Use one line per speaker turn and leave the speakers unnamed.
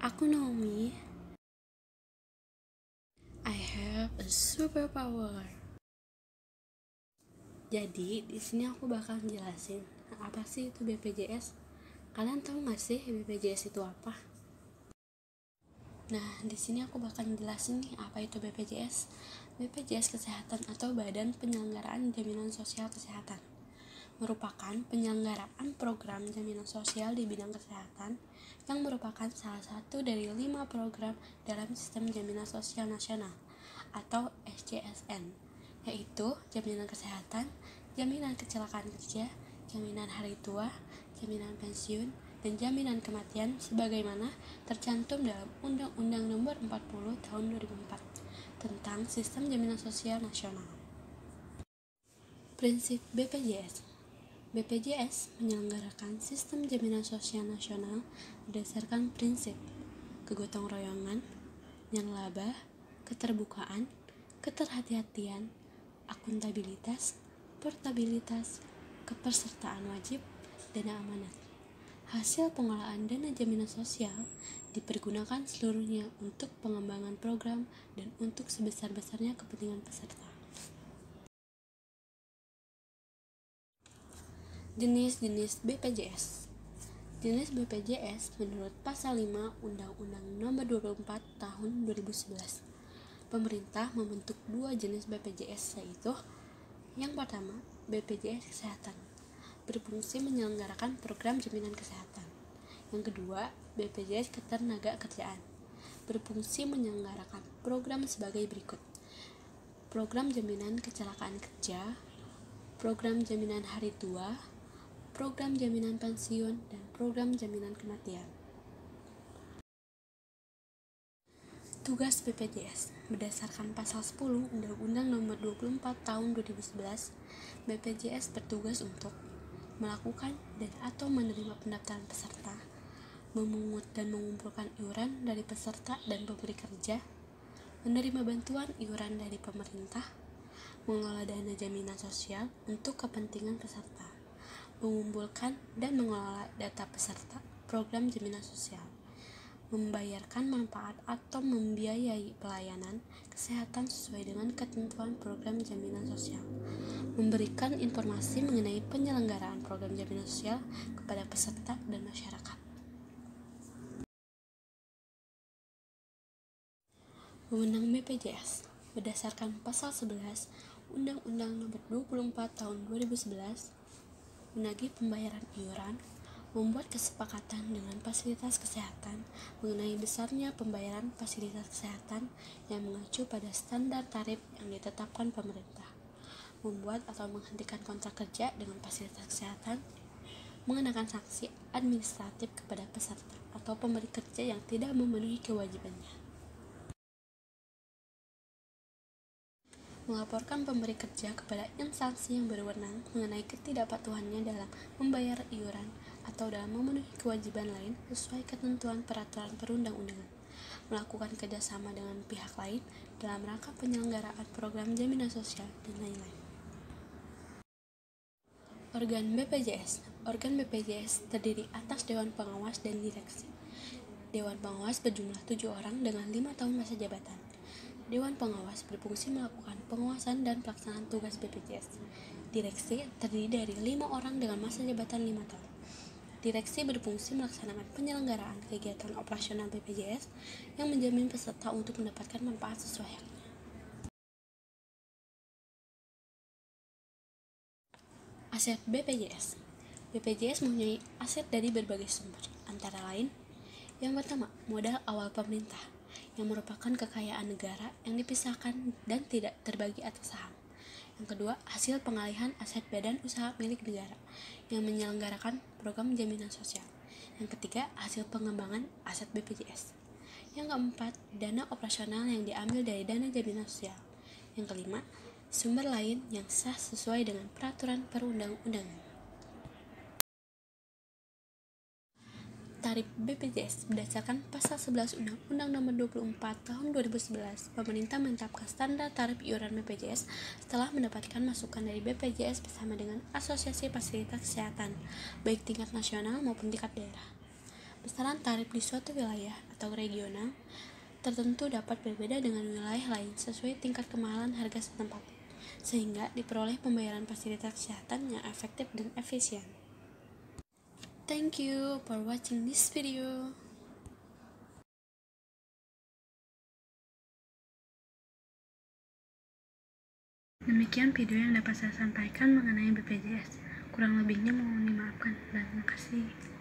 Aku Naomi. I have a superpower. Jadi di sini aku bakal jelasin apa sih itu BPJS. Kalian tahu nggak sih BPJS itu apa? Nah, di sini aku bakal jelasin nih apa itu BPJS. BPJS Kesehatan atau Badan Penyelenggaraan Jaminan Sosial Kesehatan merupakan penyelenggaraan program jaminan sosial di bidang kesehatan yang merupakan salah satu dari 5 program dalam Sistem Jaminan Sosial Nasional atau SJSN, yaitu jaminan kesehatan, jaminan kecelakaan kerja, jaminan hari tua, jaminan pensiun, dan jaminan kematian sebagaimana tercantum dalam Undang-Undang Nomor 40 Tahun 2004 tentang Sistem Jaminan Sosial Nasional. Prinsip BPJS. BPJS menyelenggarakan sistem jaminan sosial nasional berdasarkan prinsip kegotong royongan, nirlaba, keterbukaan, keterhati-hatian, akuntabilitas, portabilitas, kepesertaan wajib, dana amanat. Hasil pengelolaan dana jaminan sosial dipergunakan seluruhnya untuk pengembangan program dan untuk sebesar-besarnya kepentingan peserta. Jenis-jenis BPJS. Jenis BPJS menurut Pasal 5 Undang-Undang Nomor 24 Tahun 2011. Pemerintah membentuk 2 jenis BPJS, yaitu yang pertama, BPJS Kesehatan, berfungsi menyelenggarakan program jaminan kesehatan. Yang kedua, BPJS Ketenagakerjaan, berfungsi menyelenggarakan program sebagai berikut: program jaminan kecelakaan kerja, program jaminan hari tua, program jaminan pensiun, dan program jaminan kematian. Tugas BPJS berdasarkan Pasal 10 Undang-Undang Nomor 24 Tahun 2011, BPJS bertugas untuk melakukan dan atau menerima pendaftaran peserta, memungut dan mengumpulkan iuran dari peserta dan pemberi kerja, menerima bantuan iuran dari pemerintah, mengelola dana jaminan sosial untuk kepentingan peserta, mengumpulkan dan mengelola data peserta program jaminan sosial, membayarkan manfaat atau membiayai pelayanan kesehatan sesuai dengan ketentuan program jaminan sosial, memberikan informasi mengenai penyelenggaraan program jaminan sosial kepada peserta dan masyarakat. Wewenang BPJS berdasarkan Pasal 11 Undang-Undang Nomor 24 Tahun 2011, menagih pembayaran iuran, membuat kesepakatan dengan fasilitas kesehatan mengenai besarnya pembayaran fasilitas kesehatan yang mengacu pada standar tarif yang ditetapkan pemerintah, membuat atau menghentikan kontrak kerja dengan fasilitas kesehatan, mengenakan sanksi administratif kepada peserta atau pemberi kerja yang tidak memenuhi kewajibannya, melaporkan pemberi kerja kepada instansi yang berwenang mengenai ketidakpatuhannya dalam membayar iuran atau dalam memenuhi kewajiban lain sesuai ketentuan peraturan perundang-undangan, melakukan kerjasama dengan pihak lain dalam rangka penyelenggaraan program jaminan sosial, dan lain-lain. Organ BPJS. Organ BPJS terdiri atas Dewan Pengawas dan Direksi. Dewan Pengawas berjumlah 7 orang dengan 5 tahun masa jabatan. Dewan Pengawas berfungsi melakukan pengawasan dan pelaksanaan tugas BPJS. Direksi terdiri dari 5 orang dengan masa jabatan 5 tahun. Direksi berfungsi melaksanakan penyelenggaraan kegiatan operasional BPJS yang menjamin peserta untuk mendapatkan manfaat sesuai haknya. Aset BPJS. BPJS mempunyai aset dari berbagai sumber, antara lain: yang pertama, modal awal pemerintah, yang merupakan kekayaan negara yang dipisahkan dan tidak terbagi atas saham. Yang kedua, hasil pengalihan aset badan usaha milik negara yang menyelenggarakan program jaminan sosial. Yang ketiga, hasil pengembangan aset BPJS. Yang keempat, dana operasional yang diambil dari dana jaminan sosial. Yang kelima, sumber lain yang sah sesuai dengan peraturan perundang-undangan. Tarif BPJS berdasarkan Pasal 11 Undang-Undang Nomor 24 Tahun 2011, pemerintah menetapkan standar tarif iuran BPJS setelah mendapatkan masukan dari BPJS bersama dengan Asosiasi Fasilitas Kesehatan, baik tingkat nasional maupun tingkat daerah. Besaran tarif di suatu wilayah atau regional tertentu dapat berbeda dengan wilayah lain sesuai tingkat kemahalan harga setempat, sehingga diperoleh pembayaran fasilitas kesehatan yang efektif dan efisien. Thank you for watching this video. Demikian video yang dapat saya sampaikan mengenai BPJS. Kurang lebihnya mohon dimaafkan dan terima kasih.